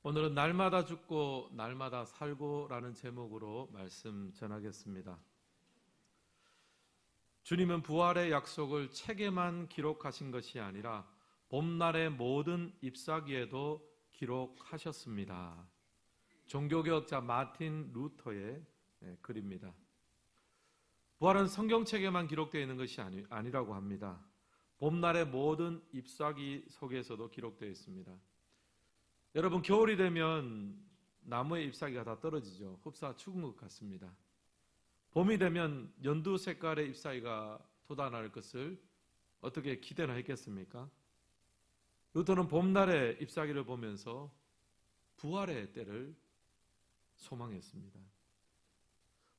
오늘은 날마다 죽고 날마다 살고라는 제목으로 말씀 전하겠습니다. 주님은 부활의 약속을 책에만 기록하신 것이 아니라 봄날의 모든 잎사귀에도 기록하셨습니다. 종교개혁자 마틴 루터의 글입니다. 부활은 성경책에만 기록되어 있는 것이 아니라고 합니다. 봄날의 모든 잎사귀 속에서도 기록되어 있습니다. 여러분, 겨울이 되면 나무의 잎사귀가 다 떨어지죠. 흡사 죽은 것 같습니다. 봄이 되면 연두 색깔의 잎사귀가 돋아날 것을 어떻게 기대나 했겠습니까? 루터는 봄날의 잎사귀를 보면서 부활의 때를 소망했습니다.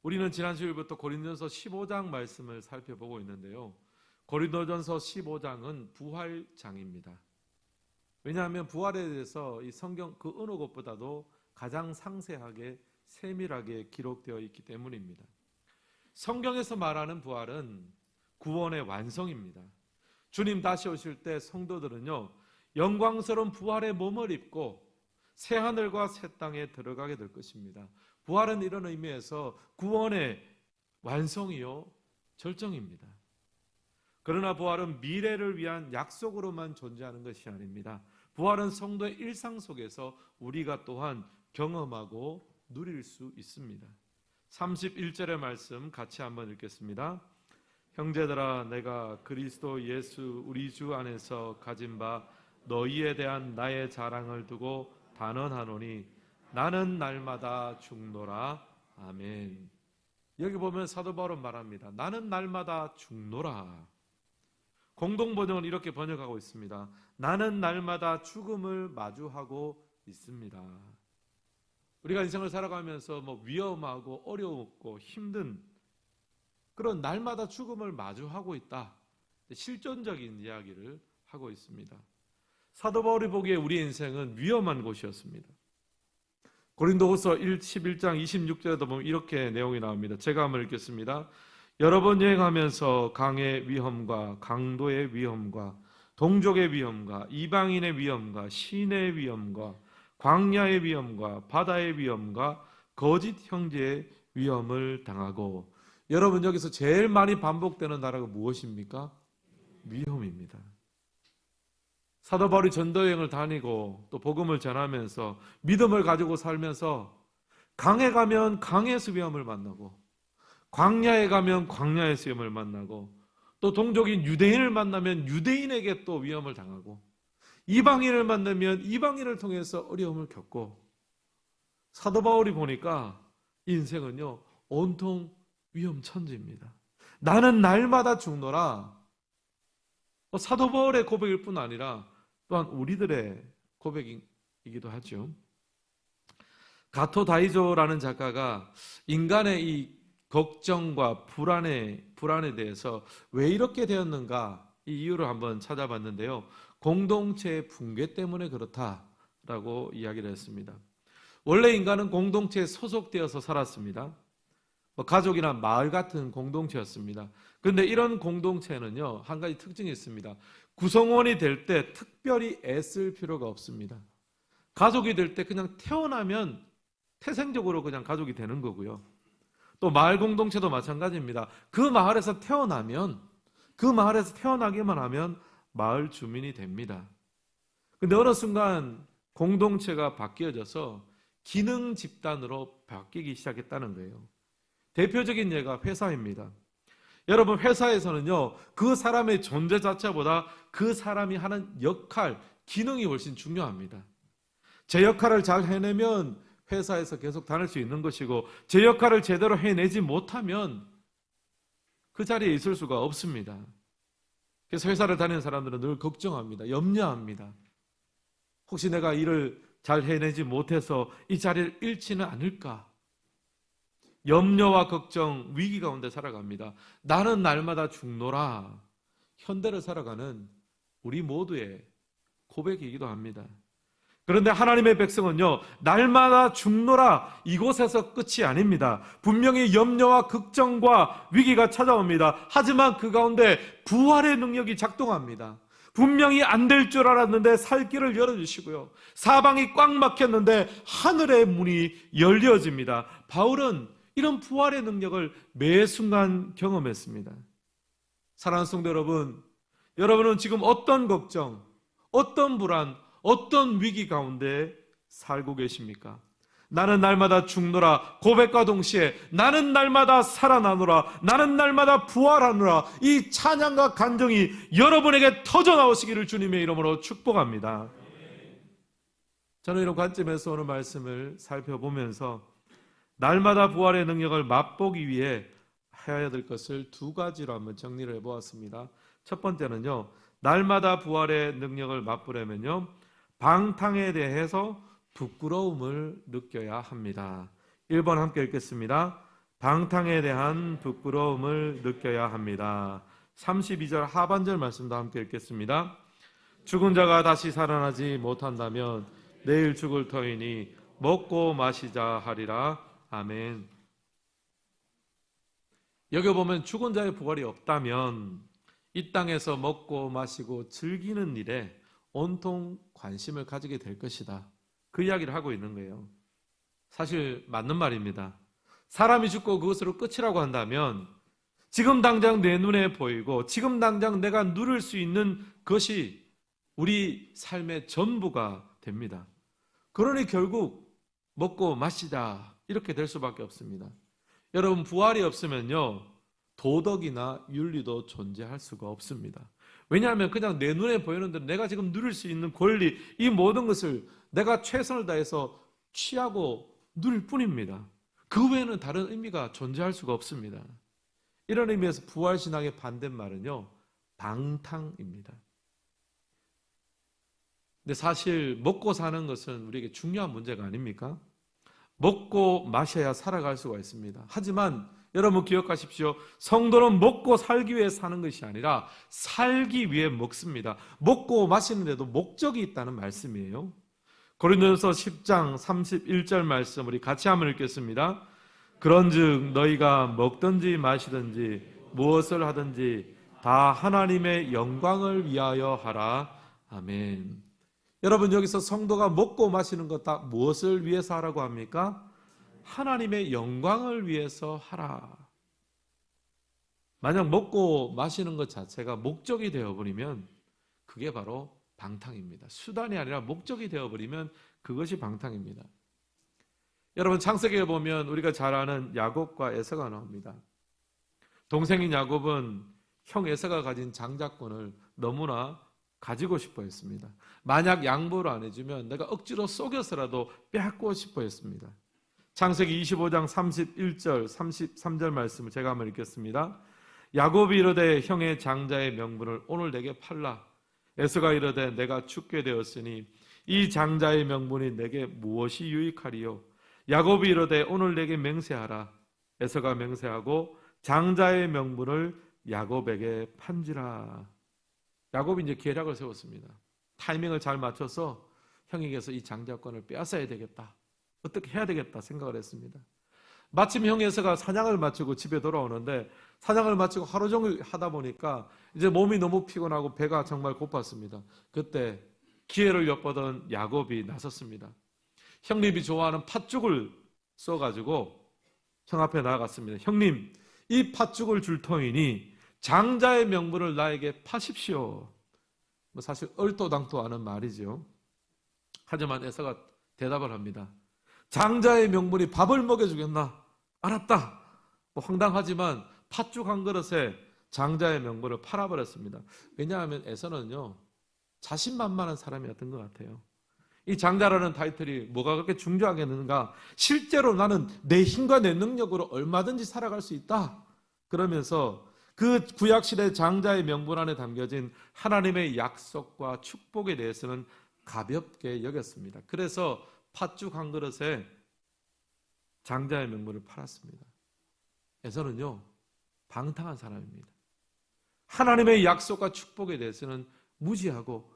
우리는 지난 주일부터 고린도전서 15장 말씀을 살펴보고 있는데요. 고린도전서 15장은 부활장입니다. 왜냐하면 부활에 대해서 이 성경 그 어느 것보다도 가장 상세하게 세밀하게 기록되어 있기 때문입니다. 성경에서 말하는 부활은 구원의 완성입니다. 주님 다시 오실 때 성도들은요, 영광스러운 부활의 몸을 입고 새 하늘과 새 땅에 들어가게 될 것입니다. 부활은 이런 의미에서 구원의 완성이요, 절정입니다. 그러나 부활은 미래를 위한 약속으로만 존재하는 것이 아닙니다. 부활은 성도의 일상 속에서 우리가 또한 경험하고 누릴 수 있습니다. 31절의 말씀 같이 한번 읽겠습니다. 형제들아, 내가 그리스도 예수 우리 주 안에서 가진 바 너희에 대한 나의 자랑을 두고 단언하노니 나는 날마다 죽노라. 아멘. 여기 보면 사도 바울은 말합니다. 나는 날마다 죽노라. 공동번역은 이렇게 번역하고 있습니다. 나는 날마다 죽음을 마주하고 있습니다. 우리가 인생을 살아가면서 위험하고 어렵고 힘든 그런 날마다 죽음을 마주하고 있다. 실존적인 이야기를 하고 있습니다. 사도 바울이 보기에 우리 인생은 위험한 곳이었습니다. 고린도후서 11장 26절에도 보면 이렇게 내용이 나옵니다. 제가 한번 읽겠습니다. 여러 번 여행하면서 강의 위험과 강도의 위험과 동족의 위험과 이방인의 위험과 시내의 위험과 광야의 위험과 바다의 위험과 거짓 형제의 위험을 당하고, 여러분 여기서 제일 많이 반복되는 단어가 무엇입니까? 위험입니다. 사도 바울이 전도여행을 다니고 또 복음을 전하면서 믿음을 가지고 살면서 강에 가면 강에서 위험을 만나고, 광야에 가면 광야에서 위험을 만나고, 또 동족인 유대인을 만나면 유대인에게 또 위험을 당하고, 이방인을 만나면 이방인을 통해서 어려움을 겪고, 사도 바울이 보니까 인생은요 온통 위험천지입니다. 나는 날마다 죽노라. 사도 바울의 고백일 뿐 아니라 또한 우리들의 고백이기도 하죠. 가토 다이조라는 작가가 인간의 이 걱정과 불안에 대해서 왜 이렇게 되었는가, 이 이유를 한번 찾아봤는데요. 공동체의 붕괴 때문에 그렇다라고 이야기를 했습니다. 원래 인간은 공동체에 소속되어서 살았습니다. 가족이나 마을 같은 공동체였습니다. 그런데 이런 공동체는요, 한 가지 특징이 있습니다. 구성원이 될 때 특별히 애쓸 필요가 없습니다. 가족이 될 때 그냥 태어나면 태생적으로 그냥 가족이 되는 거고요. 또 마을 공동체도 마찬가지입니다. 그 마을에서 태어나기만 하면 마을 주민이 됩니다. 그런데 어느 순간 공동체가 바뀌어져서 기능 집단으로 바뀌기 시작했다는 거예요. 대표적인 예가 회사입니다. 여러분, 회사에서는요, 그 사람의 존재 자체보다 그 사람이 하는 역할, 기능이 훨씬 중요합니다. 제 역할을 잘 해내면 회사에서 계속 다닐 수 있는 것이고, 제 역할을 제대로 해내지 못하면 그 자리에 있을 수가 없습니다. 그래서 회사를 다니는 사람들은 늘 걱정합니다. 염려합니다. 혹시 내가 일을 잘 해내지 못해서 이 자리를 잃지는 않을까? 염려와 걱정, 위기 가운데 살아갑니다. 나는 날마다 죽노라. 현대를 살아가는 우리 모두의 고백이기도 합니다. 그런데 하나님의 백성은요, 날마다 죽노라, 이곳에서 끝이 아닙니다. 분명히 염려와 걱정과 위기가 찾아옵니다. 하지만 그 가운데 부활의 능력이 작동합니다. 분명히 안 될 줄 알았는데 살 길을 열어주시고요. 사방이 꽉 막혔는데 하늘의 문이 열려집니다. 바울은 이런 부활의 능력을 매 순간 경험했습니다. 사랑하는 성도 여러분, 여러분은 지금 어떤 걱정, 어떤 불안, 어떤 위기 가운데 살고 계십니까? 나는 날마다 죽노라 고백과 동시에 나는 날마다 살아나노라, 나는 날마다 부활하노라, 이 찬양과 간정이 여러분에게 터져 나오시기를 주님의 이름으로 축복합니다. 저는 이런 관점에서 오늘 말씀을 살펴보면서 날마다 부활의 능력을 맛보기 위해 해야 될 것을 두 가지로 한번 정리를 해보았습니다. 첫 번째는요, 날마다 부활의 능력을 맛보려면요, 방탕에 대해서 부끄러움을 느껴야 합니다. 1번 함께 읽겠습니다. 방탕에 대한 부끄러움을 느껴야 합니다. 32절 하반절 말씀도 함께 읽겠습니다. 죽은 자가 다시 살아나지 못한다면 내일 죽을 터이니 먹고 마시자 하리라. 아멘. 여기 보면 죽은 자의 부활이 없다면 이 땅에서 먹고 마시고 즐기는 일에 온통 관심을 가지게 될 것이다. 그 이야기를 하고 있는 거예요. 사실 맞는 말입니다. 사람이 죽고 그것으로 끝이라고 한다면 지금 당장 내 눈에 보이고 지금 당장 내가 누릴 수 있는 것이 우리 삶의 전부가 됩니다. 그러니 결국 먹고 마시자 이렇게 될 수밖에 없습니다. 여러분, 부활이 없으면요, 도덕이나 윤리도 존재할 수가 없습니다. 왜냐하면 그냥 내 눈에 보이는 대로 내가 지금 누릴 수 있는 권리, 이 모든 것을 내가 최선을 다해서 취하고 누릴 뿐입니다. 그 외에는 다른 의미가 존재할 수가 없습니다. 이런 의미에서 부활신앙의 반대말은요, 방탕입니다. 근데 사실 먹고 사는 것은 우리에게 중요한 문제가 아닙니까? 먹고 마셔야 살아갈 수가 있습니다. 하지만 여러분 기억하십시오. 성도는 먹고 살기 위해 사는 것이 아니라 살기 위해 먹습니다. 먹고 마시는데도 목적이 있다는 말씀이에요. 고린도전서 10장 31절 말씀 우리 같이 한번 읽겠습니다. 그런즉 너희가 먹든지 마시든지 무엇을 하든지 다 하나님의 영광을 위하여 하라. 아멘. 여러분, 여기서 성도가 먹고 마시는 것 다 무엇을 위해서 하라고 합니까? 하나님의 영광을 위해서 하라. 만약 먹고 마시는 것 자체가 목적이 되어버리면 그게 바로 방탕입니다. 수단이 아니라 목적이 되어버리면 그것이 방탕입니다. 여러분, 창세기에 보면 우리가 잘 아는 야곱과 에서가 나옵니다. 동생인 야곱은 형 에서가 가진 장자권을 너무나 가지고 싶어 했습니다. 만약 양보를 안 해주면 내가 억지로 속여서라도 빼앗고 싶어 했습니다. 창세기 25장 31절 33절 말씀을 제가 한번 읽겠습니다. 야곱이 이르되 형의 장자의 명분을 오늘 내게 팔라. 에서가 이르되 내가 죽게 되었으니 이 장자의 명분이 내게 무엇이 유익하리요? 야곱이 이르되 오늘 내게 맹세하라. 에서가 맹세하고 장자의 명분을 야곱에게 판지라. 야곱이 이제 계략을 세웠습니다. 타이밍을 잘 맞춰서 형에게서 이 장자권을 빼앗아야 되겠다. 어떻게 해야 되겠다 생각을 했습니다. 마침 형 에서가 사냥을 마치고 집에 돌아오는데 사냥을 마치고 하루 종일 하다 보니까 이제 몸이 너무 피곤하고 배가 정말 고팠습니다. 그때 기회를 엿보던 야곱이 나섰습니다. 형님이 좋아하는 팥죽을 써가지고 형 앞에 나아갔습니다. 형님, 이 팥죽을 줄 터이니 장자의 명분을 나에게 파십시오. 사실 얼토당토 않은 말이죠. 하지만 에서가 대답을 합니다. 장자의 명분이 밥을 먹여주겠나? 알았다. 황당하지만 팥죽 한 그릇에 장자의 명분을 팔아버렸습니다. 왜냐하면 에서는요, 자신만만한 사람이었던 것 같아요. 이 장자라는 타이틀이 뭐가 그렇게 중요하겠는가? 실제로 나는 내 힘과 내 능력으로 얼마든지 살아갈 수 있다. 그러면서 그 구약시대 장자의 명분 안에 담겨진 하나님의 약속과 축복에 대해서는 가볍게 여겼습니다. 그래서 팥죽 한 그릇에 장자의 명분을 팔았습니다. 에서는요, 방탕한 사람입니다. 하나님의 약속과 축복에 대해서는 무지하고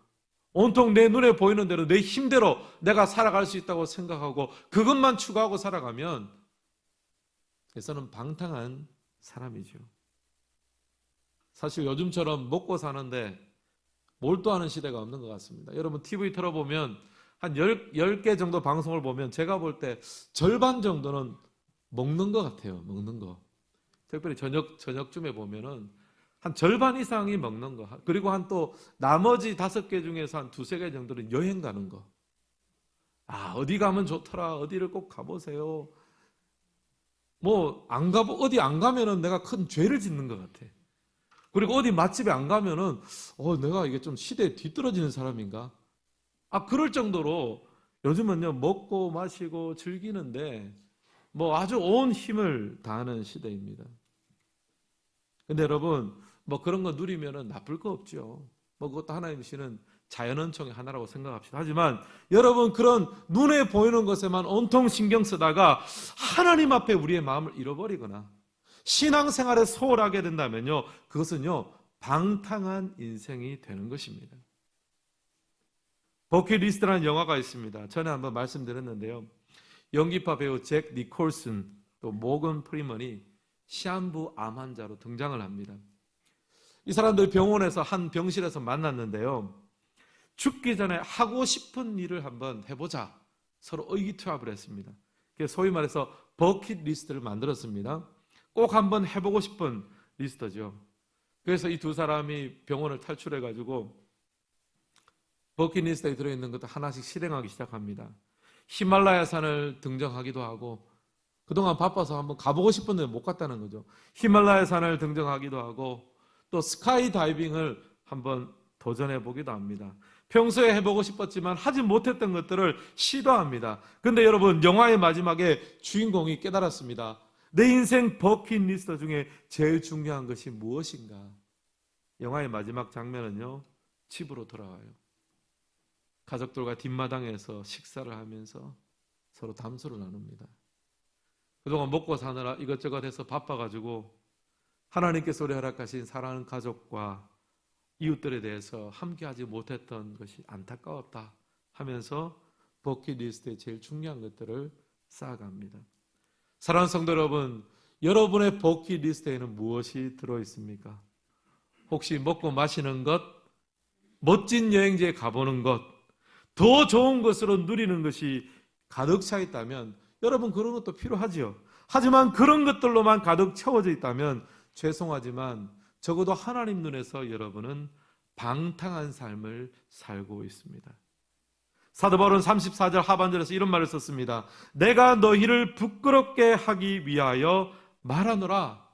온통 내 눈에 보이는 대로 내 힘대로 내가 살아갈 수 있다고 생각하고 그것만 추구하고 살아가면 에서는 방탕한 사람이죠. 사실 요즘처럼 먹고 사는데 몰두하는 시대가 없는 것 같습니다. 여러분 TV 틀어보면 한 10개 정도 방송을 보면 제가 볼 때 절반 정도는 먹는 것 같아요. 먹는 거. 특별히 저녁쯤에 보면은 한 절반 이상이 먹는 거. 그리고 한 또 나머지 5개 중에서 한 2-3개 정도는 여행 가는 거. 아, 어디 가면 좋더라. 어디를 꼭 가보세요. 어디 안 가면은 내가 큰 죄를 짓는 것 같아. 그리고 어디 맛집에 안 가면은, 내가 이게 좀 시대에 뒤떨어지는 사람인가? 그럴 정도로 요즘은요, 먹고 마시고 즐기는데, 아주 온 힘을 다하는 시대입니다. 근데 여러분, 그런 거 누리면은 나쁠 거 없죠. 그것도 하나님 주시는 자연언총의 하나라고 생각합시다. 하지만 여러분, 그런 눈에 보이는 것에만 온통 신경 쓰다가 하나님 앞에 우리의 마음을 잃어버리거나 신앙생활에 소홀하게 된다면요, 그것은요, 방탕한 인생이 되는 것입니다. 버킷리스트라는 영화가 있습니다. 전에 한번 말씀드렸는데요, 연기파 배우 잭 니콜슨 또 모건 프리먼이 시한부 암 환자로 등장을 합니다. 이 사람들 병원에서 한 병실에서 만났는데요, 죽기 전에 하고 싶은 일을 한번 해보자 서로 의기투합을 했습니다. 소위 말해서 버킷리스트를 만들었습니다. 꼭 한번 해보고 싶은 리스트죠. 그래서 이 두 사람이 병원을 탈출해가지고 버킷리스트에 들어있는 것도 하나씩 실행하기 시작합니다. 히말라야 산을 등정하기도 하고, 그동안 바빠서 한번 가보고 싶은데 못 갔다는 거죠. 히말라야 산을 등정하기도 하고, 또 스카이 다이빙을 한번 도전해 보기도 합니다. 평소에 해보고 싶었지만 하지 못했던 것들을 시도합니다. 근데 여러분, 영화의 마지막에 주인공이 깨달았습니다. 내 인생 버킷리스트 중에 제일 중요한 것이 무엇인가? 영화의 마지막 장면은요, 집으로 돌아와요. 가족들과 뒷마당에서 식사를 하면서 서로 담소를 나눕니다. 그동안 먹고 사느라 이것저것 해서 바빠가지고 하나님께서 우리 허락하신 사랑하는 가족과 이웃들에 대해서 함께하지 못했던 것이 안타까웠다 하면서 버킷리스트의 제일 중요한 것들을 쌓아갑니다. 사랑하는 성도 여러분, 여러분의 버킷리스트에는 무엇이 들어있습니까? 혹시 먹고 마시는 것, 멋진 여행지에 가보는 것, 더 좋은 것으로 누리는 것이 가득 차 있다면 여러분, 그런 것도 필요하지요. 하지만 그런 것들로만 가득 채워져 있다면 죄송하지만 적어도 하나님 눈에서 여러분은 방탕한 삶을 살고 있습니다. 사도 바울은 34절 하반절에서 이런 말을 썼습니다. 내가 너희를 부끄럽게 하기 위하여 말하노라.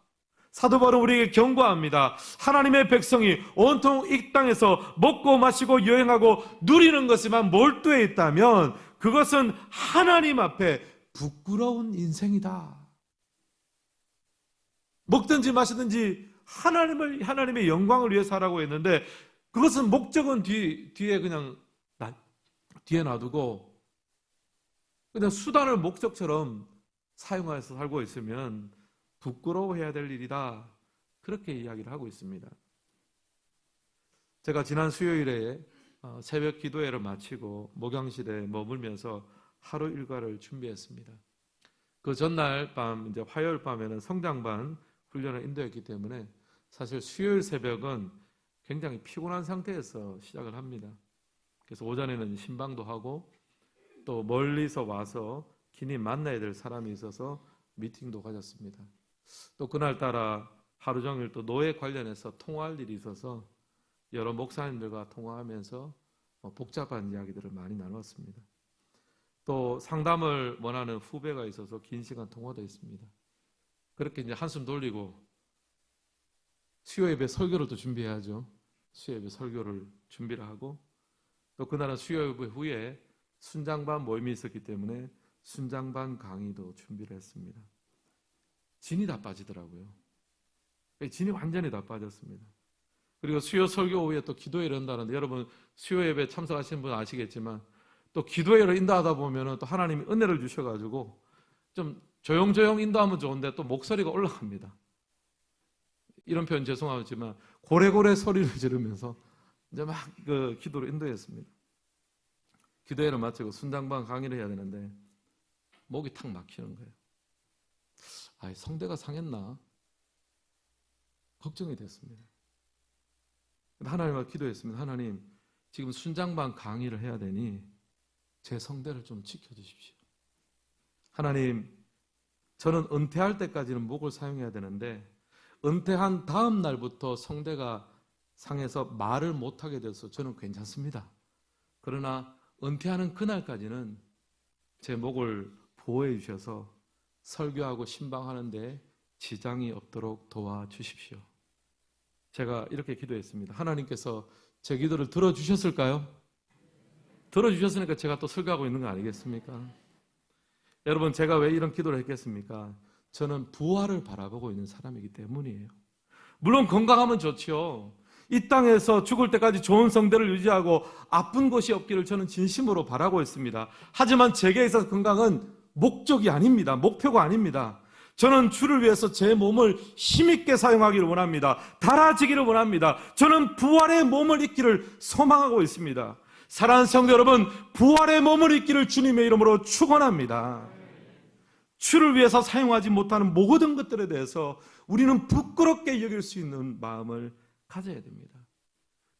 사도 바울은 우리에게 경고합니다. 하나님의 백성이 온통 이 땅에서 먹고 마시고 여행하고 누리는 것에만 몰두해 있다면 그것은 하나님 앞에 부끄러운 인생이다. 먹든지 마시든지 하나님의 영광을 위해 살라고 했는데 그것은 목적은 뒤에 그냥 뒤에 놔두고 그냥 수단을 목적처럼 사용해서 살고 있으면 부끄러워해야 될 일이다. 그렇게 이야기를 하고 있습니다. 제가 지난 수요일에 새벽 기도회를 마치고 목양실에 머물면서 하루 일과를 준비했습니다. 그 전날 밤, 이제 화요일 밤에는 성장반 훈련을 인도했기 때문에 사실 수요일 새벽은 굉장히 피곤한 상태에서 시작을 합니다. 그래서 오전에는 신방도 하고 또 멀리서 와서 긴히 만나야 될 사람이 있어서 미팅도 가졌습니다. 또 그날따라 하루 종일 또 노예 관련해서 통화할 일이 있어서 여러 목사님들과 통화하면서 복잡한 이야기들을 많이 나눴습니다. 또 상담을 원하는 후배가 있어서 긴 시간 통화도 했습니다. 그렇게 이제 한숨 돌리고 수요 예배 설교를 또 준비해야죠. 수요 예배 설교를 준비를 하고 또 그날은 수요 예배 후에 순장반 모임이 있었기 때문에 순장반 강의도 준비를 했습니다. 진이 다 빠지더라고요. 진이 완전히 다 빠졌습니다. 그리고 수요 설교 후에 또 기도회를 한다는데 여러분 수요 예배 참석하시는 분 아시겠지만 또 기도회를 인도하다 보면 또 하나님이 은혜를 주셔가지고 좀 조용조용 인도하면 좋은데 또 목소리가 올라갑니다. 이런 표현 죄송하지만 고래고래 소리를 지르면서 이제 막 그 기도를 인도했습니다. 기도회를 마치고 순장반 강의를 해야 되는데 목이 탁 막히는 거예요. 성대가 상했나? 걱정이 됐습니다. 하나님과 기도했습니다. 하나님, 지금 순장반 강의를 해야 되니 제 성대를 좀 지켜주십시오. 하나님, 저는 은퇴할 때까지는 목을 사용해야 되는데 은퇴한 다음 날부터 성대가 상해서 말을 못하게 돼서 저는 괜찮습니다. 그러나 은퇴하는 그날까지는 제 목을 보호해 주셔서 설교하고 신방하는 데 지장이 없도록 도와주십시오. 제가 이렇게 기도했습니다. 하나님께서 제 기도를 들어주셨을까요? 들어주셨으니까 제가 또 설교하고 있는 거 아니겠습니까? 여러분, 제가 왜 이런 기도를 했겠습니까? 저는 부활을 바라보고 있는 사람이기 때문이에요. 물론 건강하면 좋지요. 이 땅에서 죽을 때까지 좋은 성대를 유지하고 아픈 것이 없기를 저는 진심으로 바라고 있습니다. 하지만 제게 있어서 건강은 목적이 아닙니다. 목표가 아닙니다. 저는 주를 위해서 제 몸을 힘있게 사용하기를 원합니다. 달아지기를 원합니다. 저는 부활의 몸을 입기를 소망하고 있습니다. 사랑하는 성도 여러분, 부활의 몸을 입기를 주님의 이름으로 축원합니다. 주를 위해서 사용하지 못하는 모든 것들에 대해서 우리는 부끄럽게 여길 수 있는 마음을 가져야 됩니다.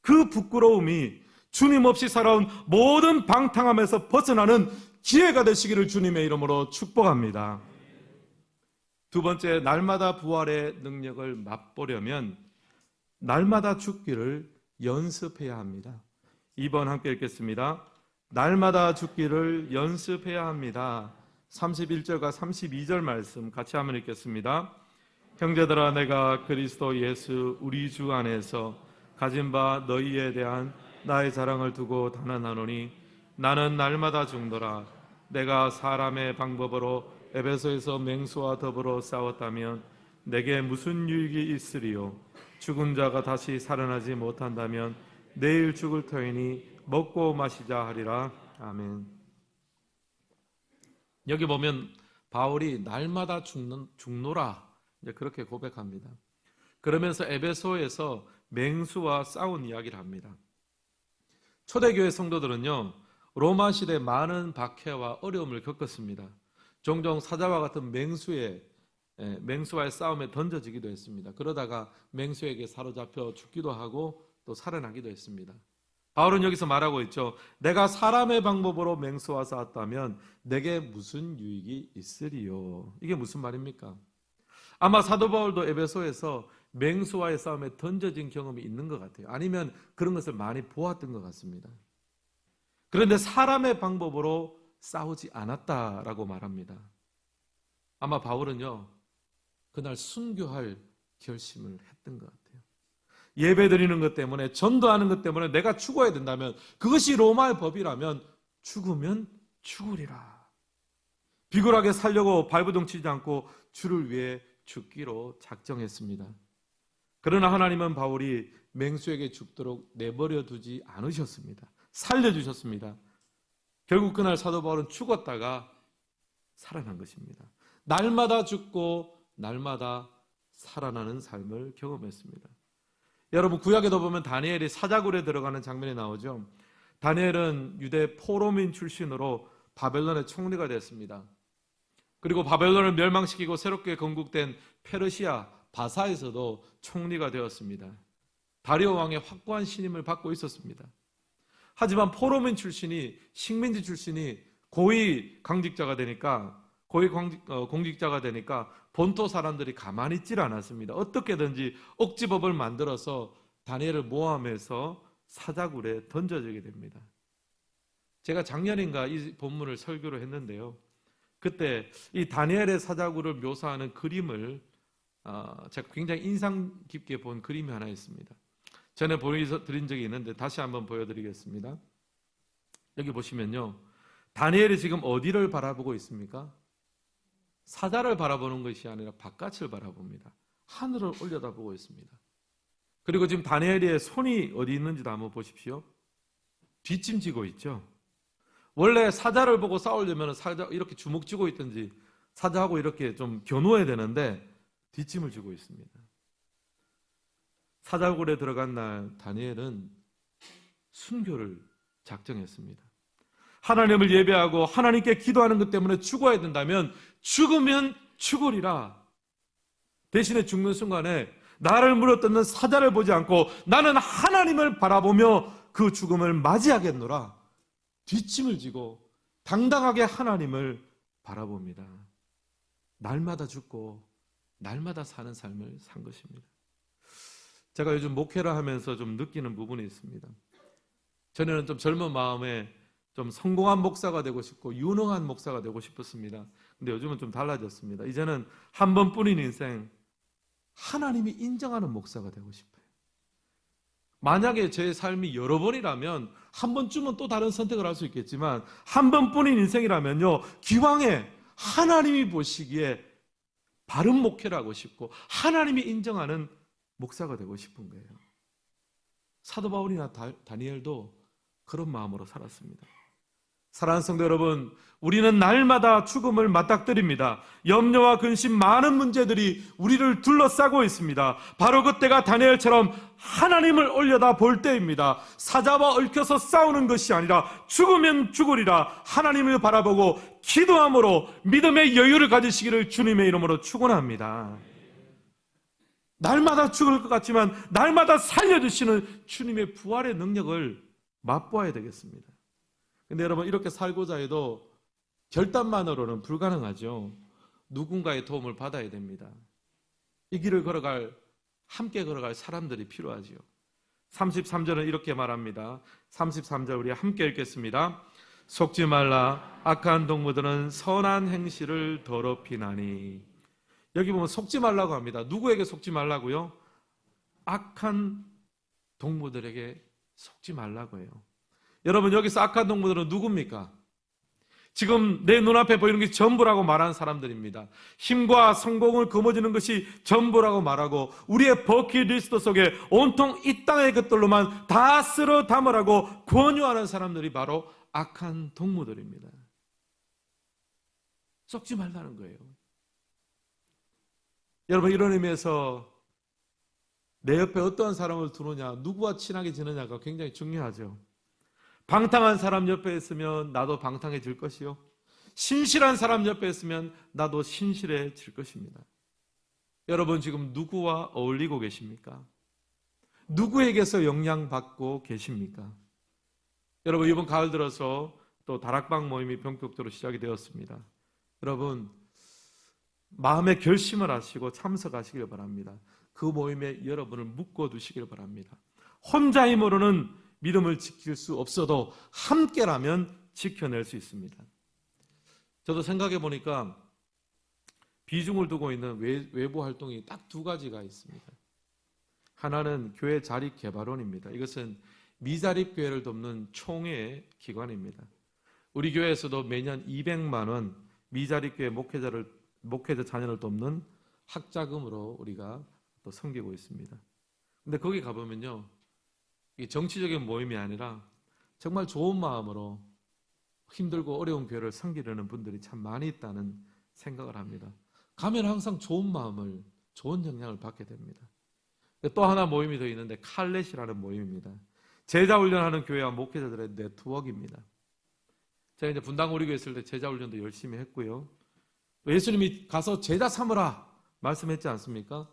그 부끄러움이 주님 없이 살아온 모든 방탕함에서 벗어나는 기회가 되시기를 주님의 이름으로 축복합니다. 두 번째, 날마다 부활의 능력을 맛보려면 날마다 죽기를 연습해야 합니다. 2번 함께 읽겠습니다. 날마다 죽기를 연습해야 합니다. 31절과 32절 말씀 같이 한번 읽겠습니다. 형제들아, 내가 그리스도 예수 우리 주 안에서 가진 바 너희에 대한 나의 자랑을 두고 단언하노니 나는 날마다 죽노라. 내가 사람의 방법으로 에베소에서 맹수와 더불어 싸웠다면 내게 무슨 유익이 있으리요? 죽은 자가 다시 살아나지 못한다면 내일 죽을 터이니 먹고 마시자 하리라. 아멘. 여기 보면 바울이 날마다 죽노라 이제 그렇게 고백합니다. 그러면서 에베소에서 맹수와 싸운 이야기를 합니다. 초대교회 성도들은요, 로마 시대 많은 박해와 어려움을 겪었습니다. 종종 사자와 같은 맹수와의 싸움에 던져지기도 했습니다. 그러다가 맹수에게 사로잡혀 죽기도 하고 또 살아나기도 했습니다. 바울은 여기서 말하고 있죠. 내가 사람의 방법으로 맹수와 싸웠다면 내게 무슨 유익이 있으리요? 이게 무슨 말입니까? 아마 사도 바울도 에베소에서 맹수와의 싸움에 던져진 경험이 있는 것 같아요. 아니면 그런 것을 많이 보았던 것 같습니다. 그런데 사람의 방법으로 싸우지 않았다라고 말합니다. 아마 바울은요, 그날 순교할 결심을 했던 것 같아요. 예배 드리는 것 때문에, 전도하는 것 때문에 내가 죽어야 된다면, 그것이 로마의 법이라면 죽으면 죽으리라. 비굴하게 살려고 발버둥 치지 않고 주를 위해 죽기로 작정했습니다. 그러나 하나님은 바울이 맹수에게 죽도록 내버려 두지 않으셨습니다. 살려주셨습니다. 결국 그날 사도 바울은 죽었다가 살아난 것입니다. 날마다 죽고 날마다 살아나는 삶을 경험했습니다. 여러분, 구약에도 보면 다니엘이 사자굴에 들어가는 장면이 나오죠. 다니엘은 유대 포로민 출신으로 바벨론의 총리가 됐습니다. 그리고 바벨론을 멸망시키고 새롭게 건국된 페르시아 바사에서도 총리가 되었습니다. 다리오 왕의 확고한 신임을 받고 있었습니다. 하지만 포로민 출신이, 식민지 출신이 고위 공직자가 되니까 본토 사람들이 가만히 있질 않았습니다. 어떻게든지 억지법을 만들어서 다니엘을 모함해서 사자굴에 던져지게 됩니다. 제가 작년인가 이 본문을 설교를 했는데요. 그때 이 다니엘의 사자굴을 묘사하는 그림을 제가 굉장히 인상 깊게 본 그림이 하나 있습니다. 전에 보여드린 적이 있는데 다시 한번 보여드리겠습니다. 여기 보시면요, 다니엘이 지금 어디를 바라보고 있습니까? 사자를 바라보는 것이 아니라 바깥을 바라봅니다. 하늘을 올려다보고 있습니다. 그리고 지금 다니엘의 손이 어디 있는지도 한번 보십시오. 뒷짐지고 있죠. 원래 사자를 보고 싸우려면 사자 이렇게 주먹 쥐고 있든지 사자하고 이렇게 좀 겨누어야 되는데 뒷짐을 지고 있습니다. 사자굴에 들어간 날 다니엘은 순교를 작정했습니다. 하나님을 예배하고 하나님께 기도하는 것 때문에 죽어야 된다면 죽으면 죽으리라. 대신에 죽는 순간에 나를 물어뜯는 사자를 보지 않고 나는 하나님을 바라보며 그 죽음을 맞이하겠노라. 뒷짐을 지고 당당하게 하나님을 바라봅니다. 날마다 죽고 날마다 사는 삶을 산 것입니다. 제가 요즘 목회를 하면서 좀 느끼는 부분이 있습니다. 전에는 좀 젊은 마음에 좀 성공한 목사가 되고 싶고 유능한 목사가 되고 싶었습니다. 근데 요즘은 좀 달라졌습니다. 이제는 한 번뿐인 인생 하나님이 인정하는 목사가 되고 싶어요. 만약에 제 삶이 여러 번이라면 한 번쯤은 또 다른 선택을 할 수 있겠지만 한 번뿐인 인생이라면요, 기왕에 하나님이 보시기에 바른 목회를 하고 싶고 하나님이 인정하는 목사가 되고 싶은 거예요. 사도 바울이나 다니엘도 그런 마음으로 살았습니다. 사랑하는 성도 여러분, 우리는 날마다 죽음을 맞닥뜨립니다. 염려와 근심, 많은 문제들이 우리를 둘러싸고 있습니다. 바로 그때가 다니엘처럼 하나님을 올려다 볼 때입니다. 사자와 얽혀서 싸우는 것이 아니라 죽으면 죽으리라 하나님을 바라보고 기도함으로 믿음의 여유를 가지시기를 주님의 이름으로 축원합니다. 날마다 죽을 것 같지만 날마다 살려주시는 주님의 부활의 능력을 맛보아야 되겠습니다. 근데 여러분, 이렇게 살고자 해도 결단만으로는 불가능하죠. 누군가의 도움을 받아야 됩니다. 이 길을 함께 걸어갈 사람들이 필요하지요. 33절은 이렇게 말합니다. 33절 우리 함께 읽겠습니다. 속지 말라. 악한 동무들은 선한 행실을 더럽히나니. 여기 보면 속지 말라고 합니다. 누구에게 속지 말라고요? 악한 동무들에게 속지 말라고 해요. 여러분, 여기서 악한 동무들은 누굽니까? 지금 내 눈앞에 보이는 게 전부라고 말하는 사람들입니다. 힘과 성공을 거머쥐는 것이 전부라고 말하고 우리의 버킷리스트 속에 온통 이 땅의 것들로만 다 쓸어 담으라고 권유하는 사람들이 바로 악한 동무들입니다. 썩지 말라는 거예요. 여러분, 이런 의미에서 내 옆에 어떠한 사람을 두느냐, 누구와 친하게 지내냐가 굉장히 중요하죠. 방탕한 사람 옆에 있으면 나도 방탕해질 것이요, 신실한 사람 옆에 있으면 나도 신실해질 것입니다. 여러분, 지금 누구와 어울리고 계십니까? 누구에게서 영향받고 계십니까? 여러분, 이번 가을 들어서 또 다락방 모임이 본격적으로 시작이 되었습니다. 여러분, 마음의 결심을 하시고 참석하시길 바랍니다. 그 모임에 여러분을 묶어두시길 바랍니다. 혼자 힘으로는 믿음을 지킬 수 없어도 함께라면 지켜낼 수 있습니다. 저도 생각해 보니까 비중을 두고 있는 외부 활동이 딱 두 가지가 있습니다. 하나는 교회 자립개발원입니다. 이것은 미자립 교회를 돕는 총회 기관입니다. 우리 교회에서도 매년 200만 원 미자립 교회 목회자 자녀를 돕는 학자금으로 우리가 또 섬기고 있습니다. 근데 거기 가보면요, 이 정치적인 모임이 아니라 정말 좋은 마음으로 힘들고 어려운 교회를 섬기려는 분들이 참 많이 있다는 생각을 합니다. 가면 항상 좋은 마음을, 좋은 영향을 받게 됩니다. 또 하나 모임이 더 있는데 칼렛이라는 모임입니다. 제자훈련하는 교회와 목회자들의 네트워크입니다. 제가 이제 분당 우리 교회 있을 때 제자훈련도 열심히 했고요. 예수님이 가서 제자 삼으라 말씀했지 않습니까?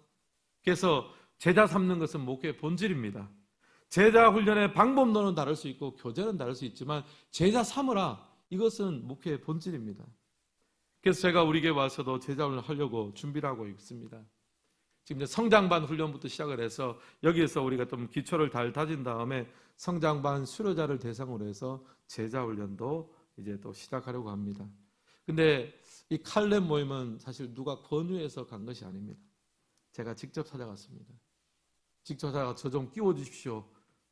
그래서 제자 삼는 것은 목회의 본질입니다. 제자 훈련의 방법론은 다를 수 있고 교재는 다를 수 있지만 제자 삼으라, 이것은 목회의 본질입니다. 그래서 제가 우리 교회 와서도 제자 훈련 하려고 준비를 하고 있습니다. 지금 이제 성장반 훈련부터 시작을 해서 여기에서 우리가 좀 기초를 잘 다진 다음에 성장반 수료자를 대상으로 해서 제자 훈련도 이제 또 시작하려고 합니다. 근데 이 칼렛 모임은 사실 누가 권유해서 간 것이 아닙니다. 제가 직접 찾아갔습니다. 직접 찾아가 저 좀 끼워주십시오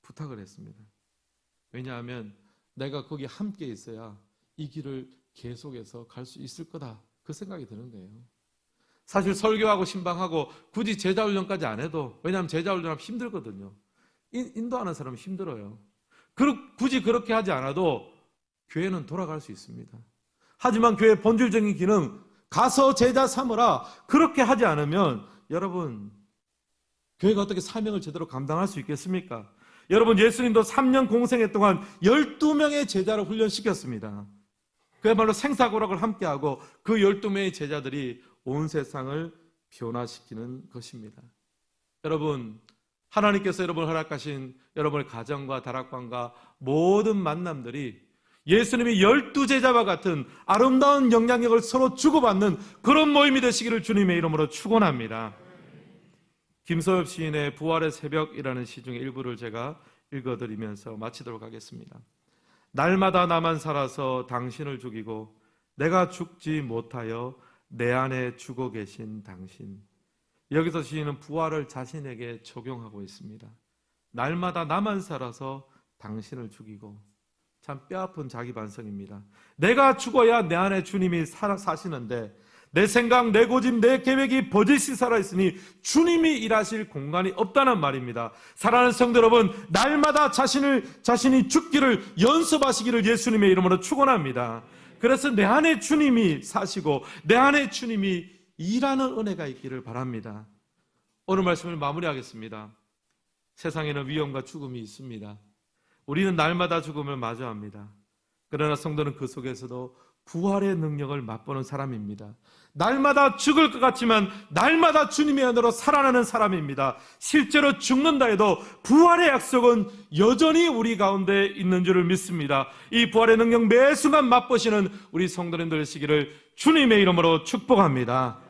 부탁을 했습니다. 왜냐하면 내가 거기 함께 있어야 이 길을 계속해서 갈 수 있을 거다, 그 생각이 드는 거예요. 사실 설교하고 신방하고 굳이 제자훈련까지 안 해도, 왜냐하면 제자훈련하면 힘들거든요. 인도하는 사람은 힘들어요. 굳이 그렇게 하지 않아도 교회는 돌아갈 수 있습니다. 하지만 교회의 본질적인 기능, 가서 제자 삼으라, 그렇게 하지 않으면 여러분, 교회가 어떻게 사명을 제대로 감당할 수 있겠습니까? 여러분, 예수님도 3년 공생애 동안 12명의 제자를 훈련시켰습니다. 그야말로 생사고락을 함께하고 그 12명의 제자들이 온 세상을 변화시키는 것입니다. 여러분, 하나님께서 여러분을 허락하신 여러분의 가정과 다락방과 모든 만남들이 예수님이 12제자와 같은 아름다운 영향력을 서로 주고받는 그런 모임이 되시기를 주님의 이름으로 축원합니다. 김소엽 시인의 부활의 새벽이라는 시 중에 일부를 제가 읽어드리면서 마치도록 하겠습니다. 날마다 나만 살아서 당신을 죽이고 내가 죽지 못하여 내 안에 죽어 계신 당신. 여기서 시인은 부활을 자신에게 적용하고 있습니다. 날마다 나만 살아서 당신을 죽이고, 참 뼈아픈 자기 반성입니다. 내가 죽어야 내 안에 주님이 사시는데 내 생각, 내 고집, 내 계획이 버젓이 살아있으니 주님이 일하실 공간이 없다는 말입니다. 사랑하는 성도 여러분, 날마다 자신이 죽기를 연습하시기를 예수님의 이름으로 축원합니다. 그래서 내 안에 주님이 사시고 내 안에 주님이 일하는 은혜가 있기를 바랍니다. 오늘 말씀을 마무리하겠습니다. 세상에는 위험과 죽음이 있습니다. 우리는 날마다 죽음을 마주합니다. 그러나 성도는 그 속에서도 부활의 능력을 맛보는 사람입니다. 날마다 죽을 것 같지만 날마다 주님의 안으로 살아나는 사람입니다. 실제로 죽는다 해도 부활의 약속은 여전히 우리 가운데 있는 줄을 믿습니다. 이 부활의 능력 매 순간 맛보시는 우리 성도님들 되시기를 주님의 이름으로 축복합니다.